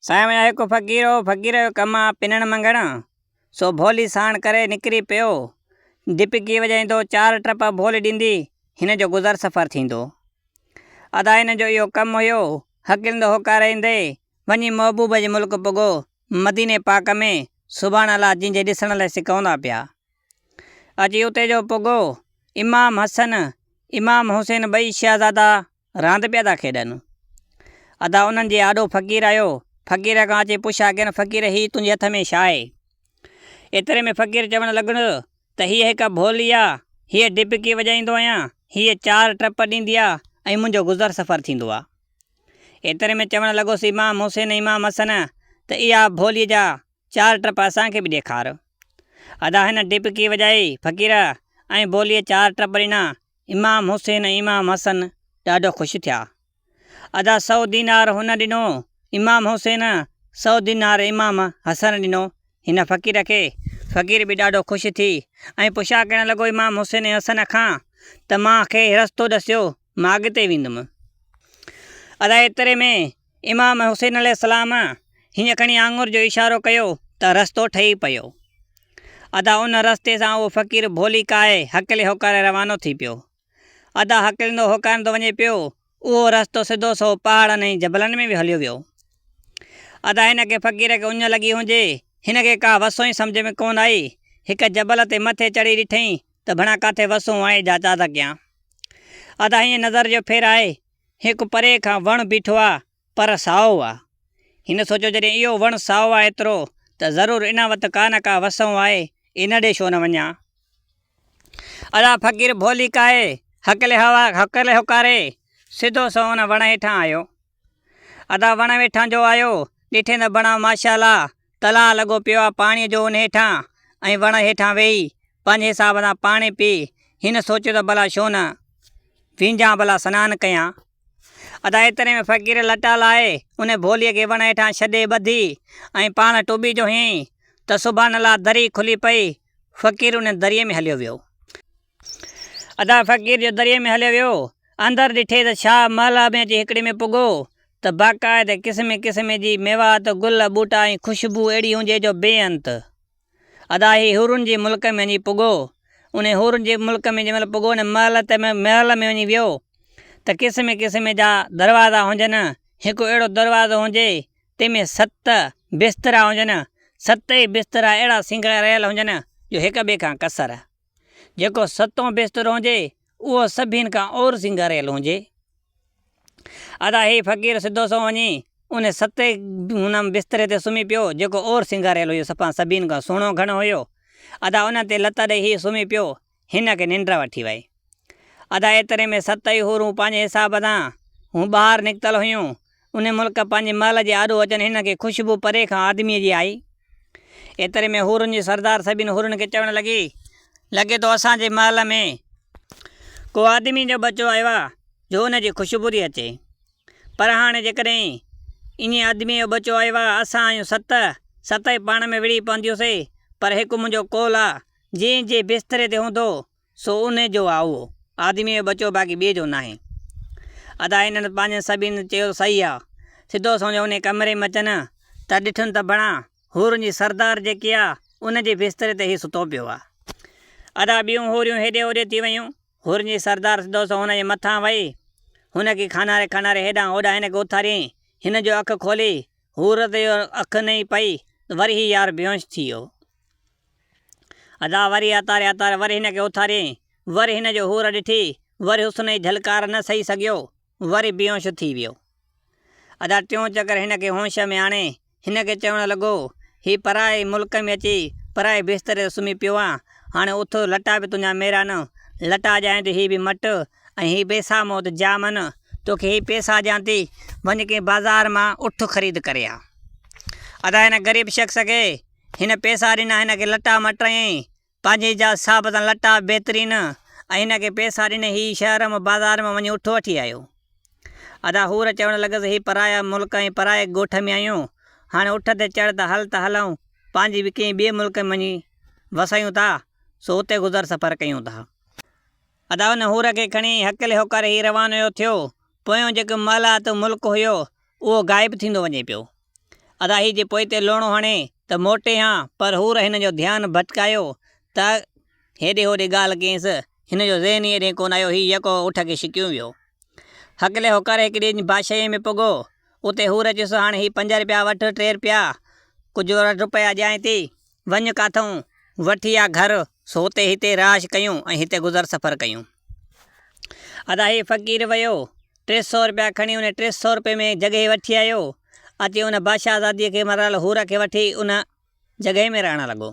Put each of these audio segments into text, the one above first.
साईं हिकु फ़क़ीर हो। फ़क़ीर जो कमु आहे पिनण मंगण। सो भोली साण करे निकिरी पियो। डिपकी वॼाईंदो, 4 टप भोली ॾींदी, हिन जो गुज़र सफ़र थींदो। अदा हिन जो इहो कमु हुयो। हकिलंदो होकारींदे वञी महबूब जे मुल्क पुॻो, मदीने पाक में सुभाणे अलाह जिंहिंजे ॾिसण लाइ सिकवंदा पिया। अची उते जो पुॻो, इमाम हसन इमाम हुसैन ॿई शहज़ादा रांदि पिया था खेॾनि। अदा उन्हनि जे आॾो फ़क़ीर आयो। फ़क़ीर खां अची पुछा कनि, फ़क़ीर ही तुंहिंजे हथ में छा आहे? एतिरे में फ़क़ीर चवणु लॻण त हीअ हिकु भोली आहे, हीअ डिपकी वॼाईंदो आहियां, हीअ 4 टप ॾींदी आहे ऐं मुंहिंजो गुज़र सफ़र थींदो आहे। एतिरे में चवणु लॻोसि इमाम हुसैन इमाम हसन त इहा भोलीअ जा 4 टप असांखे बि ॾेखार। अदा हिन डिपकी वॼाई फ़क़ीर ऐं भोलीअ 4 टप ॾिना। इमाम हुसैन इमाम हसन ॾाढो ख़ुशि थिया। अदा 100 दीनार हुन ॾिनो इमाम हुसैन, 100 दीनार इमाम हसन ॾिनो हिन फ़क़ीर खे। फ़क़ीर बि ॾाढो ख़ुशि थी ऐं पुछा करणु लॻो इमाम हुसैन हसन खां त मूंखे रस्तो ॾसियो, मां अॻिते वेंदुमि। अदा एतिरे में इमाम हुसैन अलैहिस्सलाम हीअं खणी आङुर जो इशारो कयो त रस्तो ठही पियो। अदा उन रस्ते सां उहो फ़क़ीर भोली काए हकिले होकारे रवानो थी पियो। अदा हकिलंदो होकारींदो वञे पियो। उहो रस्तो सिधो सो पहाड़नि ऐं जबलनि में बि हलियो वियो। अदा हिन खे फ़क़ीर खे उञ लॻी हुजे, हिन खे का वसो ई सम्झ में कोन आई। हिकु जबल ते मथे चढ़ी ॾिठईं त भणा काथे वसो आहे जा छा था कयां। अदा हीअं नज़र जो फेराए हिकु परे खां वणु बीठो आहे, पर साओ आहे। हिन सोचियो जॾहिं इहो वणु साओ आहे एतिरो त ज़रूरु इन वटि का न का वसो आहे, इन ॾे छो न वञा। अदा फ़क़ीर भोली काए हकिले होकारे सिधो सो हुन वण हेठां आयो। अदा वण हेठां जो आयो, ॾिठे त बणा माशाअल्लाह तलाउ लॻो पियो आहे पाणीअ जो उन हेठां, ऐं वण हेठां वेही पंहिंजे हिसाब सां पाणी पी। हिन सोचियो त भला छो न वींजा, भला सनानु कयां। अदा एतिरे में फ़क़ीर लटा लाहे उन भोलीअ खे वण हेठां छॾे ॿधी ऐं पाण टुॿी जो हीअं त सुभाणे अलाह दरी खुली पई। फ़क़ीर उन दरीअ में हलियो वियो। अदा फ़क़ीर जो दरीअ में हलियो वियो। अंदरि ॾिठे त छा महल में अची हिकिड़े में पुॻो त बाक़ाइदे क़िस्म क़िस्म जी मेवात गुल ॿूटा ऐं ख़ुशबू अहिड़ी हुजे जो बेअंत। अदा ही हुरुनि जे मुल्क में वञी पुॻो। उन हुरुनि जे मुल्क में जंहिंमहिल पुॻो उन महल में वञी वियो त क़िस्म क़िस्म जा दरवाज़ा हुजनि। हिकु अहिड़ो दरवाज़ो हुजे तंहिंमें 7 बिस्तरा हुजनि। 7 ई बिस्तरा अहिड़ा सिंगारियल हुजनि जो हिक ॿिए खां कसर। जेको 7हों बिस्तरो हुजे उहो सभिनि खां और सिंगारियल हुजे। अदा ही फ़क़ीर सिधो सो वञी उन 7 हुन बिस्तरे ते सुम्ही पियो जेको और सिंगारियल हुयो, सफ़ा सभिनि खां सुहिणो घणो हुयो। अदा उन ते लत ॾेई हीअ सुम्ही पियो। हिन खे निंड वठी वई। अदा एतिरे में 7 ई हुरूं पंहिंजे हिसाब सां हूं ॿाहिरि निकितल हुयूं। उन मुल्क पंहिंजे महल जे आॾो अचनि, हिन खे ख़ुशबू परे खां आदमीअ जी आई। एतिरे में हुरुनि जी सरदार सभिनि हुरुनि खे चवणु लॻी, लॻे थो असांजे महल में को आदमी जो बचो आयो आहे जो हुनजी ख़ुशबू थी अचे। पर हाणे जेकॾहिं इन आदमीअ जो बचो आयो आहे, असां आहियूं 7 ई पाण में विड़ी पवंदियूंसीं। पर हिकु मुंहिंजो कौल आहे, जंहिंजे बिस्तरे ते हूंदो सो उन जो आहे उहो आदमीअ जो बचो, बाक़ी ॿिए जो न आहे। अदा हिननि पंहिंजे सभिनि चयो सही आहे। सिधो सम्झो उन कमरे में अचनि त ॾिठनि त बणा हुरुनि जी सरदार जेकी आहे उनजे बिस्तरे ते ई सुतो पियो आहे। अदा ॿियूं हुरियूं हेॾे होॾे थी वियूं। हुरुनि जी सरदार सिधो सो हुनजे मथां वही हुनखे खानारे खानारे हेॾां होॾां हिन खे उथारियईं। हिन जो अखि खोली हूर ते अखि न पई त वरी ही यार बेहोश थी वियो। अदा वरी अतारे वरी हिन खे उथारियईं। वरी हिन जो हूर ॾिठी, वरी हुस्न जी झलकार न सही सघियो, वरी बेहोश थी वियो। अदा टियों चकर हिन खे होश में आणे हिन खे चवणु लॻो, ही पराए मुल्क में अची पराए बिस्तरे ते सुम्ही पियो आहे। हाणे उथ, लटा बि तुंहिंजा मेरा न, लटा ॼाए थी ही बि मट, ऐं ही पैसा मूं वटि जाम न, तोखे ही पैसा ॾियां थी, वञ कंहिं बाज़ार मां उठ ख़रीद करे आ। अदा हिन ग़रीब शख़्स खे हिन पैसा ॾिना, हिन खे लटा मटायईं पंहिंजे जा हिसाब सां लटा बहितरीन, ऐं हिन खे पैसा ॾिनई। ही शहर में बाज़ार में वञी उठ वठी आयो। अदा हूर चवणु लॻसि, ही पराया मुल्क ऐं पराए ॻोठ में आहियूं, हाणे उठ ते चढ़ त हलूं पंहिंजी बि कंहिं ॿिए मुल्क में वञी वसायूं था, सो उते गुज़र सफ़र कयूं था। अदा उन हूर खे खणी हकिले होकारे ही रवानो थियो। पोयों जेको महलात मुल्क हुयो उहो गाइबु थींदो वञे पियो। अदा ही जे पोइ ते लोणो हणे त मोटे हाँ पर हूर हिन जो ध्यानु भटकायो त हेॾे होॾे ॻाल्हि कयईंसि। हिन जो ज़हन ई हेॾे कोन आयो, हीउ यको उठ खे छिकियो वियो। हकले हो करे हिकिड़े ॾींहुं बादशाह में पुॻो। उते हूर चयुसि हाणे हीउ 5 रुपया वठि, 3 रुपया कुझु रुपया ॾियां थी, वञ काथऊं वठी आ घर। सो हुते हिते राश कयूं ऐं हिते गुज़र सफ़र कयूं। अदा ही फ़क़ीर वियो 300 रुपया खणी उन 300 रुपये में जॻहि वठी आयो। अची उन बादशाहज़ादीअ खे मरल हूर खे वठी उन जॻहि में रहणु लॻो।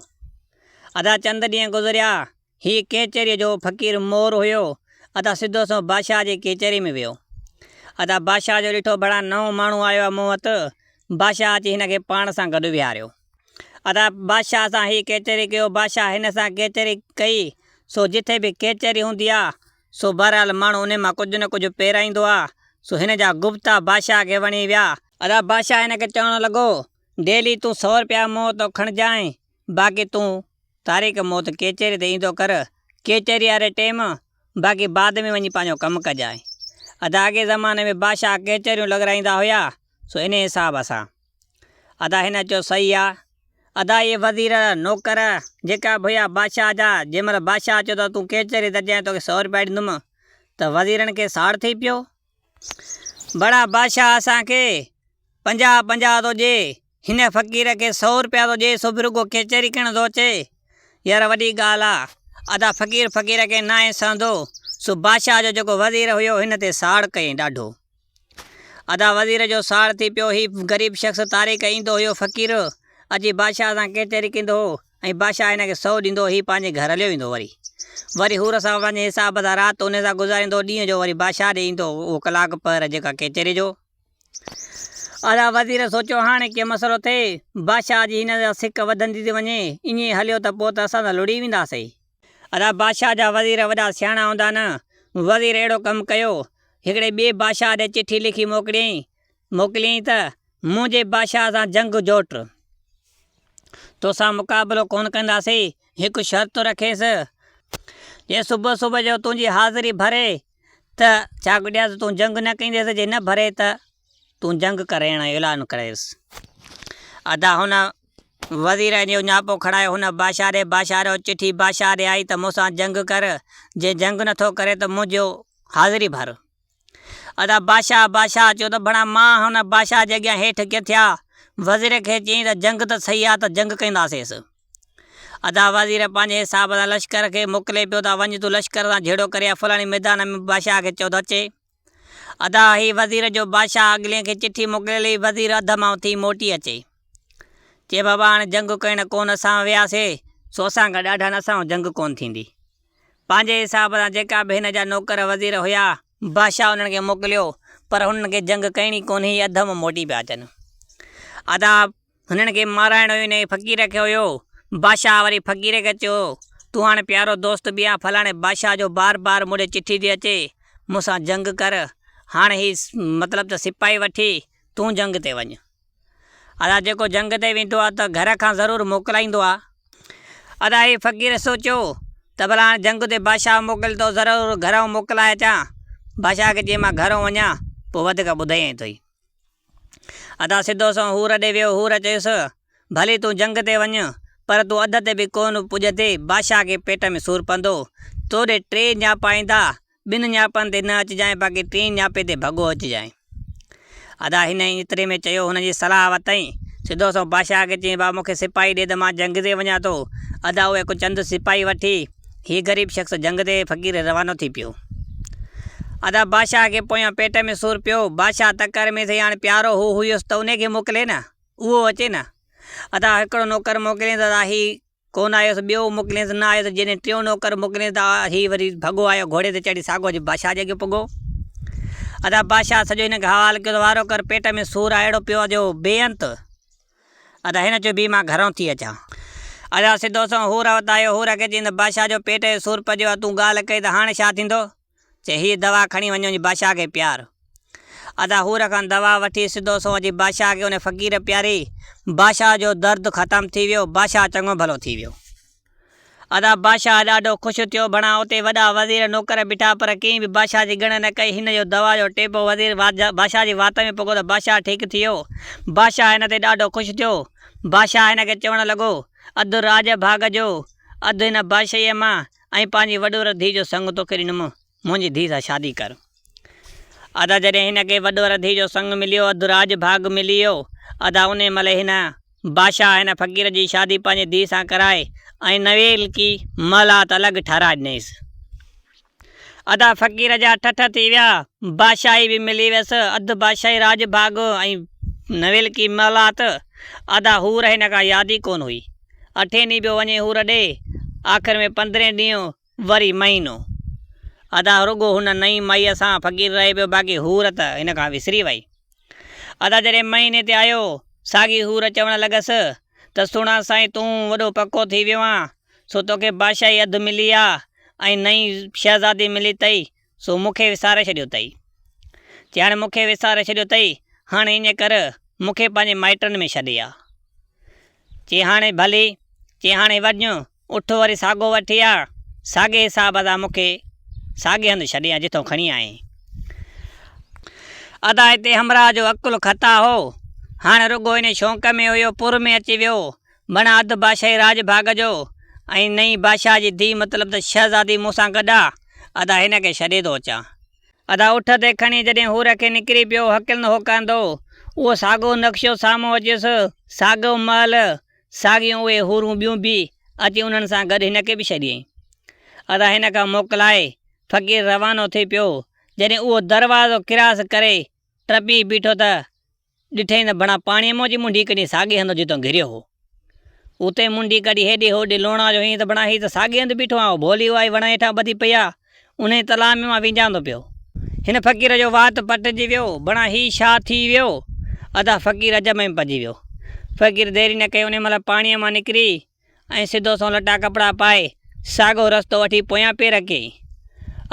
अदा चंद ॾींहं गुज़रिया। ही केचेरीअ जो फ़क़ीर मोर हुयो। अदा सिधो सो बादशाह जे केचेरी में वियो। अदा बादशाह जो ॾिठो बड़ा नओं माण्हू आयो आहे मूं वटि। बादशाह अची हिन खे पाण सां गॾु विहारियो। अदा बादशाह सां ही केचेरी कयो। बादशाह हिन सां केचेरी कई। सो जिथे बि केचेरी हूंदी आहे सो बहरहाल माण्हू उन मां कुझु न कुझु पेराईंदो आहे। सो हिन जा गुप्ता बादशाह खे वणी विया। अदा बादशाह हिन खे चवणु लॻो डेली तूं 100 रुपया मूं वटि खणिजांइ, बाक़ी तूं तारीख़ मौत केचेरी ते ईंदो कर, केचेरी वारे टेम, बाक़ी बाद में वञी पंहिंजो कमु कजांइ। अदा अॻे ज़माने में बादशाह केचेरियूं लॻाराईंदा हुया। सो इन हिसाब सां अदा हिन चयो सही आहे। अदा ये वज़ीर नौकर जेका बि हुया बादशाह जा, जंहिंमहिल बादशाह चयो त तूं केचेरी त अजांइ तोखे 100 रुपया ॾींदुमि, त वज़ीरनि खे साड़ थी पियो। बड़ा बादशाह असांखे 50-50 थो ॾिए, हिन फ़क़ीर खे 100 रुपया थो ॾिए, सो बि रुॻो केचेरी किण थो अचे, यार वॾी ॻाल्हि आहे। अदा फ़क़ीर खे न सहंदो। सो बादशाह जो जेको वज़ीर हुयो हिन ते साड़ कयईं ॾाढो। अदा वज़ीर जो साड़ थी पियो। ही ग़रीब शख़्स तारीख़ ईंदो हुयो फ़क़ीर, अची बादशाह सां केचेरी कंदो हो ऐं बादशाह हिन खे 100 ॾींदो। ही पंहिंजे घर हलियो वेंदो। वरी हूर सां पंहिंजे हिसाब सां राति उन सां गुज़ारींदो। ॾींहं जो वरी बादशाह ॾे ईंदो उहो कलाक पर जेका केचेरी जो। अदा वज़ीर सोचियो हाणे कीअं मसइलो थिए, बादशाह जी हिन जा सिक वधंदी थी वञे, ईअं हलियो त पोइ त असां त लुड़ी वेंदासीं। अदा बादशाह जा वज़ीर वॾा सियाणा हूंदा न। वज़ीर अहिड़ो कमु कयो, हिकिड़े ॿिए बादशाह ॾे चिठी लिखी मोकिलियईं त मुंहिंजे बादशाह सां जंग जोट, तोसां मुक़ाबिलो कोन कंदासीं। हिकु शर्त रखेसि, जे सुबुह सुबुह जो तुंहिंजी हाज़िरी भरे त चाकुॾियास तूं जंग न कंदेसि, जे न भरे त तूं जंग करण जो ऐलान करेसि। अदा हुन वज़ीर जो न्यापो खणायो हुन बादशाह ॾे। बादशाह जो चिठी बादशाह ॾे आई त मूंसां जंग कर, जे जंग नथो करे त मुंहिंजो हाज़िरी भर। अदा बादशाह चयो त भला मां हुन बादशाह जे अॻियां हेठि किथिया। वज़ीर खे चयईं त जंग त सही आहे त जंग कंदासींसि। अदा वज़ीर पंहिंजे हिसाब सां लश्कर खे मोकिले पियो त वञ तूं लश्कर सां जहिड़ो करे फलाणी मैदान में बादशाह खे चयो त अचे। अदा ही वज़ीर जो बादशाह अॻिले खे चिठी मोकिले। वज़ीर अध मां थी मोटी अचे, चए बाबा हाणे जंग करण कोन असां वियासीं, सो असांखां ॾाढा न असां जंग कोन थींदी। पंहिंजे हिसाब सां जेका बि हिन जा नौकर वज़ीर हुया बादशाह उन्हनि खे मोकिलियो, पर हुननि खे जंग करणी कोन हुई, अध मां मोटी पिया अचनि। अदा हुननि खे माराइणो हिन फ़क़ीर खे हुयो। बादशाह वरी फ़क़ीर खे चयो तूं हाणे प्यारो दोस्त बि आहे, फलाणे बादशाह जो बार बार मूंॾे चिठी थी अचे मूंसां जंग कर, हाणे ही मतिलबु त सिपाही वठी तूं जंग ते वञ। अदा जेको जंग ते वेंदो आहे त घर खां ज़रूरु मोकिलाईंदो आहे। अदा ही फ़क़ीर सोचियो त भला हाणे जंग ते बादशाह मोकिल थो, ज़रूरु घरों मोकिलाए अचां। बादशाह खे चई मां घरों वञा पोइ वधीक ॿुधाई अथई। अदा सिधो सो हूर ॾे वियो। हूर चयुसि भली तूं जंग ते वञ, पर तूं अध ते बि कोन पुॼंदे, बादशाह खे पेट में सूरु पवंदो। तोॾे 3 न्यापा ईंदा, 2 न्यापनि ते न अचिजांइ, बाक़ी 3 न्यापे ते भॻो अचिजांइ। अदा हिन एतिरे में चयो, हुनजी सलाह वरितई। सिधो सो बादशाह खे चई भाउ मूंखे सिपाही ॾे त मां जंग ते वञा थो। अदा उहे कुझु चंद सिपाही वठी ही ग़रीब शख़्स जंग ते फ़क़ीर रवानो थी पियो। अदा बादशाह खे पोयां पेट में सूरु पियो। बादशाह तकर में थी हाणे प्यारो हू हुयुसि त उनखे मोकिले न, उहो अचे न। अदा हिकिड़ो नौकर मोकिलियईं त ही कोन आयुसि, ॿियो मोकिलियईंसि न आयुसि, जॾहिं 3 नौकर मोकिलियईं त ही वरी भॻो आयो, घोड़े ते चढ़ी साॻो जी बादशाह जे अॻे पुॻो। अदा बादशाह सॼो हिन खे हवालु कयो त वारो कर, पेट में सूरु आहे अहिड़ो पियो आहे जो बेअंत। अदा हिन चयो बि मां घरों थी अचां। अदा सिधो सो हूर वटि आयो। हूर खे चईं त बादशाह जो पेट जो सूरु पइजो आहे, तूं ॻाल्हि कई त हाणे छा थींदो? चए हीअ दवा खणी वञो जी बादशाह खे प्यार। अदा हूर खां दवा वठी सिधो सो अची बादशाह खे उन फ़क़ीर प्यारी। बादशाह जो दर्द ख़तमु थी वियो, बादशाह चङो भलो थी वियो। अदा बादशाह ॾाढो ख़ुशि थियो। बणा उते वॾा वज़ीर नौकर बीठा पर कंहिं बि बादशाह जी ॻण न कई। हिन जो दवा जो टेपो वज़ीर बादशाह जी वात में पॻो त बादशाह ठीकु थी वियो। बादशाह हिन ते ॾाढो ख़ुशि थियो। बादशाह हिन खे चवणु लॻो अधु राज भाग जो अधु हिन बादशाहीअ मां ऐं पंहिंजी वॾोर धीउ जो संग तोखे ॾिनुमि, मुंहिंजी धीउ सां शादी कर। अदा जॾहिं हिन खे वॾोर धीउ जो संग मिलियो, अधु राज भाग मिली वियो। अदा उन महिल हिन बादशाह हिन फ़क़ीर जी शादी पंहिंजी धीउ सां कराए ऐं नवेल की महलात अलॻि ठाराए ॾिनईसि। अदा फ़क़ीर जा ठठ थी विया, बादशाही बि मिली वियसि, अधु बादशाही राज भाग ऐं नवेल की महलात। अदा हूर हिन खां यादि ई कोन हुई। 8 ॾींहं पियो वञे हूर ॾे, आख़िर में 15 ॾींहं वरी महीनो। अदा रुॻो हुन नई माईअ सां फ़क़ीर रहे पियो, बाक़ी हूर त हिन खां विसरी वई। अदा जॾहिं महीने ते आयो, साॻी हूर चवणु लॻसि त सुणा साईं तूं वॾो पको थी वियो आहीं, सो तोखे बादशाही अधु मिली आहे ऐं नई शहज़ादी मिली अथई, सो मूंखे विसारे छॾियो अथई। चई हाणे मूंखे विसारे छॾियो अथई, हाणे ईअं कर मूंखे पंहिंजे माइटनि में छॾे आ। चई हाणे भली, चई हाणे वञु उठ वरी साॻो वठी आ, साॻे हिसाब सां मूंखे साॻे हंधि छॾे आ जिथों खणी आहीं। अदा हिते हमरा जो अकुल ख़ता हो, हाणे रुॻो हिन शौक़ में हुयो, पुर में अची वियो। बणा अधु बादशाही राज भाग जो ऐं नई बादशाह जी धीउ मतिलबु त शहज़ादी मूंसां गॾु आहे। अदा हिन खे छॾे थो अचां। अदा उठ ते खणी जॾहिं हूर खे निकिरी पियो, हकिल न होकांदो, उहो साॻो नक्शो साम्हूं अचियुसि, साॻो महल, साॻियूं उहे हूरूं ॿियूं बि अची उन्हनि सां गॾु हिन खे बि छॾियईं। अदा हिन खां मोकिलाए फ़क़ीर रवानो थी पियो। जॾहिं उहो दरवाज़ो किरास करे टपी बीठो त ॾिठईं त बणा पाणीअ मों जी मुंडी कढी साॻे हंधि जितां घिरियो हो। उते मुंडी कढी हेॾे होॾे लोणा जो हीअं त बणा हीअ त साॻे हंधि बीठो आहे। भोली वाई वण हेठां ॿधी पई आहे, उन तलाउ में मां विझांदो पियो। हिन फ़क़ीर जो वात पटिजी वियो, बणा हीउ छा थी वियो। अदा फ़क़ीर अजब में पइजी वियो। फ़क़ीर देरी न कई, उन महिल पाणीअ मां निकिरी ऐं सिधो सो लटा कपिड़ा पाए साॻो रस्तो वठी पोयां पेर कयईं।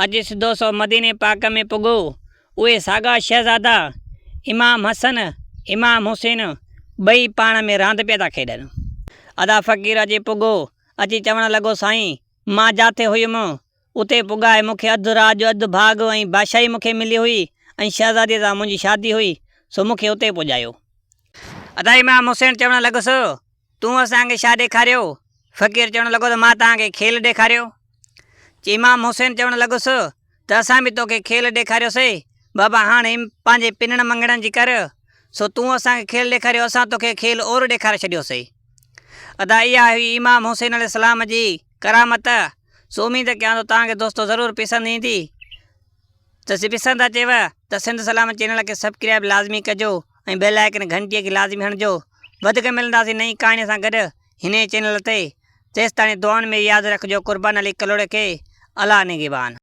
अॼु सिधो सो मदीने पाक में पुॻो। उहे साॻा शहज़ादा इमाम हसन इमाम हुसैन ॿई पाण में रांदि पिया था खेॾनि। अदा फ़क़ीर अची पुॻो, अची चवणु लॻो साईं मां जिथे हुयुमि उते पुॻाए मूंखे अधु राज अधु भाग ऐं बादशाही मूंखे मिली हुई ऐं शहज़ादीअ सां मुंहिंजी शादी हुई, सो मूंखे उते पुॼायो। अदा इमाम हुसैन चवणु लॻुसि तूं असांखे छा ॾेखारियो। फ़क़ीर चवणु लॻो त मां तव्हांखे खेल ॾेखारियो। इमाम हुसैन चवणु लॻुसि त असां बि तोखे खेल ॾेखारियोसीं बाबा, हाणे पंहिंजे पिनण मंगणनि जी कर, सो तूं असांखे खेल ॾेखारियो, असां तोखे खेल और ॾेखारे छॾियोसीं। अदा इहा हुई इमाम हुसैन अलैहिस्सलाम जी करामत। सो उमेद कयां थो तव्हांखे दोस्तो ज़रूरु पसंदि ईंदी। त पसंदि अचेव त सिंध सलाम चैनल खे सब्सक्राइब लाज़मी कजो ऐं बेल आइकन घंटीअ खे लाज़मी हणिजो। वधीक मिलंदासीं नई कहाणीअ सां गॾु हिन चैनल ते। तेसिताईं दुआउनि में यादि रखिजो। क़ुर्बान अली कलोड़े खे अल्लाह निगहबान।